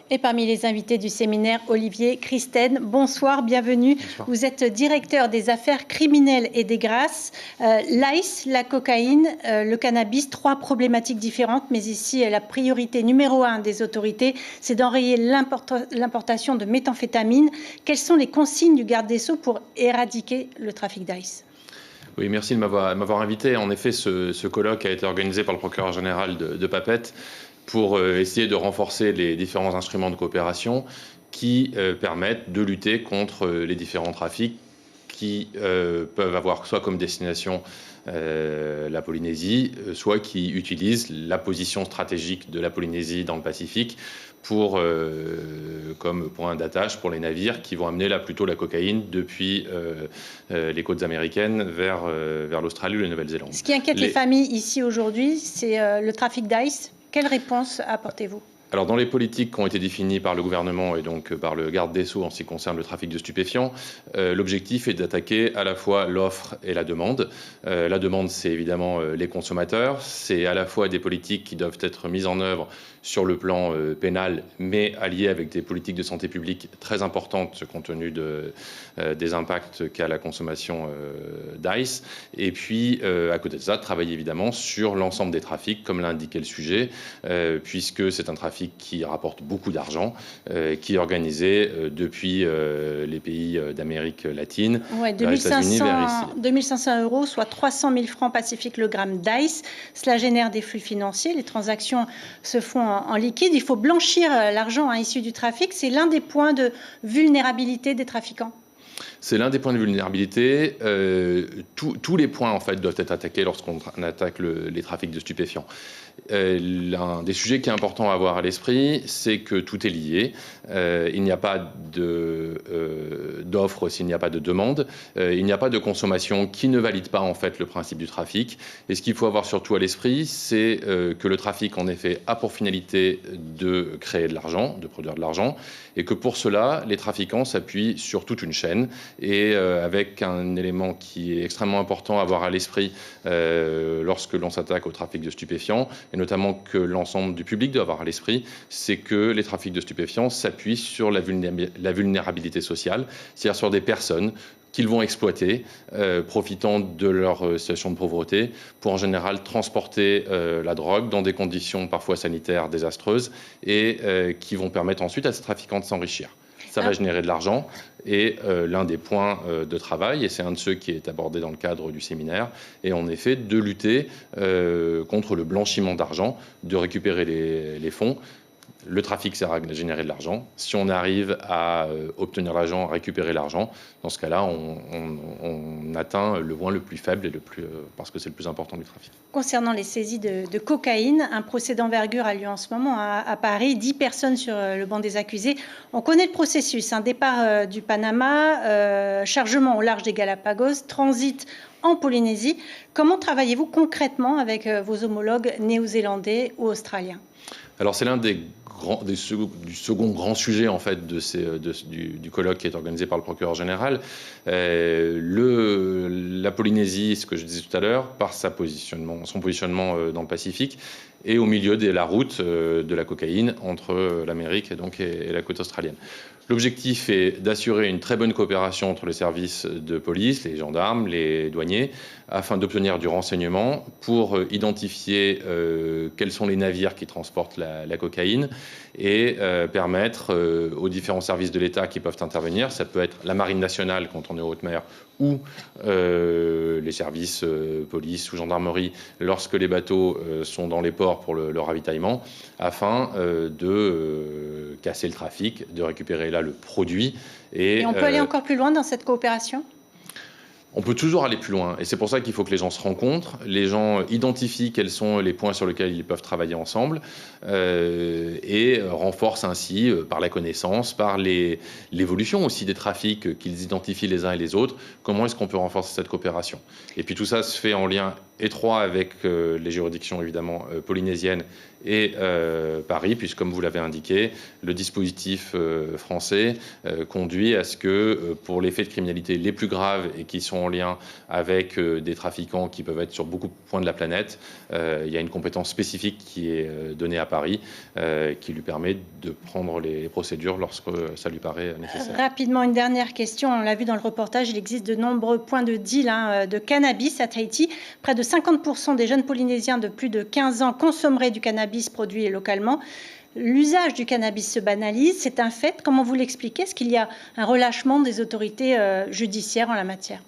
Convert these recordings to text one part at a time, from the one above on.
Et parmi les invités du séminaire, Olivier Christen, bonsoir, bienvenue. Bonsoir. Vous êtes directeur des affaires criminelles et des grâces. L'ice, la cocaïne, le cannabis, 3 problématiques différentes, mais ici, la priorité numéro 1 des autorités, c'est d'enrayer l'importation de méthamphétamine. Quelles sont les consignes du garde des Sceaux pour éradiquer le trafic d'ice ? Oui, merci de m'avoir invité. En effet, ce colloque a été organisé par le procureur général de Papeete pour essayer de renforcer les différents instruments de coopération qui permettent de lutter contre les différents trafics qui peuvent avoir soit comme destination la Polynésie, soit qui utilisent la position stratégique de la Polynésie dans le Pacifique comme point d'attache pour les navires qui vont amener là plutôt la cocaïne depuis les côtes américaines vers l'Australie ou la Nouvelle-Zélande. Ce qui inquiète les familles ici aujourd'hui, c'est le trafic d'ice. Quelle réponse apportez-vous ? Alors, dans les politiques qui ont été définies par le gouvernement et donc par le garde des Sceaux en ce qui concerne le trafic de stupéfiants, l'objectif est d'attaquer à la fois l'offre et la demande. La demande, c'est évidemment les consommateurs. C'est à la fois des politiques qui doivent être mises en œuvre sur le plan pénal, mais alliées avec des politiques de santé publique très importantes compte tenu des impacts qu'a la consommation d'ice. Et puis, à côté de ça, travailler évidemment sur l'ensemble des trafics, comme l'a indiqué le sujet, puisque c'est un trafic qui rapporte beaucoup d'argent, qui est organisé depuis les pays d'Amérique latine. Ouais, 2500 euros, soit 300 000 francs Pacifique le gramme d'ice. Cela génère des flux financiers. Les transactions se font en liquide. Il faut blanchir l'argent issu du trafic. C'est l'un des points de vulnérabilité des trafiquants. C'est l'un des points de vulnérabilité. Tous les points en fait doivent être attaqués lorsqu'on attaque les trafics de stupéfiants. L'un des sujets qui est important à avoir à l'esprit, c'est que tout est lié. Il n'y a pas d'offre s'il n'y a pas de demande. Il n'y a pas de consommation qui ne valide pas en fait le principe du trafic. Et ce qu'il faut avoir surtout à l'esprit, c'est que le trafic en effet a pour finalité de créer de l'argent, de produire de l'argent, et que pour cela, les trafiquants s'appuient sur toute une chaîne. Et avec un élément qui est extrêmement important à avoir à l'esprit lorsque l'on s'attaque au trafic de stupéfiants, et notamment que l'ensemble du public doit avoir à l'esprit, c'est que les trafics de stupéfiants s'appuient sur la vulnérabilité sociale, c'est-à-dire sur des personnes qu'ils vont exploiter, profitant de leur situation de pauvreté, pour en général transporter la drogue dans des conditions parfois sanitaires désastreuses et qui vont permettre ensuite à ces trafiquants de s'enrichir. Ça va générer de l'argent et l'un des points de travail, et c'est un de ceux qui est abordé dans le cadre du séminaire, est en effet de lutter contre le blanchiment d'argent, de récupérer les fonds. Le trafic sert à générer de l'argent. Si on arrive à obtenir l'argent, à récupérer l'argent, dans ce cas-là, on atteint le point le plus faible et parce que c'est le plus important du trafic. Concernant les saisies de cocaïne, un procès d'envergure a lieu en ce moment à Paris. 10 personnes sur le banc des accusés. On connaît le processus. Un départ du Panama, chargement au large des Galapagos, transit en Polynésie. Comment travaillez-vous concrètement avec vos homologues néo-zélandais ou australiens ? Alors c'est l'un du second grand sujet en fait du colloque qui est organisé par le procureur général. La Polynésie, ce que je disais tout à l'heure, par son positionnement dans le Pacifique, est au milieu de la route de la cocaïne entre l'Amérique et la côte australienne. L'objectif est d'assurer une très bonne coopération entre les services de police, les gendarmes, les douaniers, afin d'obtenir du renseignement pour identifier quels sont les navires qui transportent la cocaïne et permettre aux différents services de l'État qui peuvent intervenir, ça peut être la Marine nationale quand on est en haute mer, ou les services police ou gendarmerie lorsque les bateaux sont dans les ports pour le ravitaillement, afin de casser le trafic, de récupérer là le produit. Et on peut aller encore plus loin dans cette coopération ? On peut toujours aller plus loin et c'est pour ça qu'il faut que les gens se rencontrent, les gens identifient quels sont les points sur lesquels ils peuvent travailler ensemble et renforcent ainsi par la connaissance, par l'évolution aussi des trafics qu'ils identifient les uns et les autres, comment est-ce qu'on peut renforcer cette coopération. Et puis tout ça se fait en lien étroit avec les juridictions évidemment polynésiennes et Paris, puisque comme vous l'avez indiqué, le dispositif français conduit à ce que pour les faits de criminalité les plus graves et qui sont en lien avec des trafiquants qui peuvent être sur beaucoup de points de la planète, il y a une compétence spécifique qui est donnée à Paris qui lui permet de prendre les procédures lorsque ça lui paraît nécessaire. Rapidement, une dernière question. On l'a vu dans le reportage, il existe de nombreux points de deal de cannabis à Tahiti. Près de 50% des jeunes Polynésiens de plus de 15 ans consommeraient du cannabis produit localement. L'usage du cannabis se banalise, c'est un fait. Comment vous l'expliquez? Est-ce qu'il y a un relâchement des autorités judiciaires en la matière?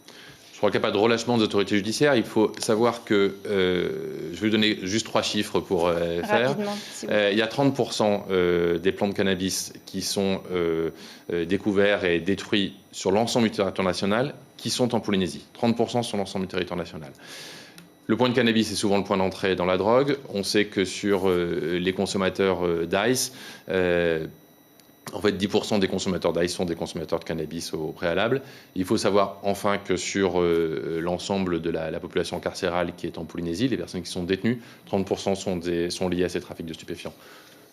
Je crois qu'il n'y a pas de relâchement des autorités judiciaires. Il faut savoir que, je vais vous donner juste 3 chiffres pour faire. Il y a 30% des plants de cannabis qui sont découverts et détruits sur l'ensemble du territoire national qui sont en Polynésie. 30% sur l'ensemble du territoire national. Le point de cannabis est souvent le point d'entrée dans la drogue. On sait que sur les consommateurs d'ice, en fait, 10% des consommateurs d'ice sont des consommateurs de cannabis au préalable. Il faut savoir enfin que sur l'ensemble de la population carcérale qui est en Polynésie, les personnes qui sont détenues, 30% sont liées à ces trafics de stupéfiants.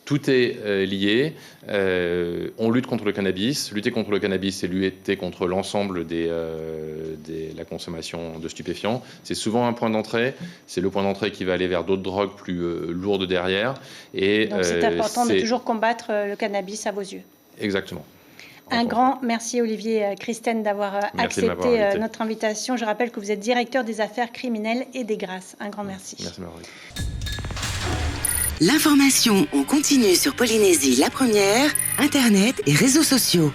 Tout est lié. On lutte contre le cannabis. Lutter contre le cannabis, c'est lutter contre l'ensemble de la consommation de stupéfiants. C'est souvent un point d'entrée. C'est le point d'entrée qui va aller vers d'autres drogues plus lourdes derrière. Et, donc c'est important de toujours combattre le cannabis à vos yeux. Exactement. Un grand merci Olivier Christenne d'avoir accepté notre invitation. Je rappelle que vous êtes directeur des affaires criminelles et des grâces. Un grand merci. Merci Marie. L'information en continu sur Polynésie la première, Internet et réseaux sociaux.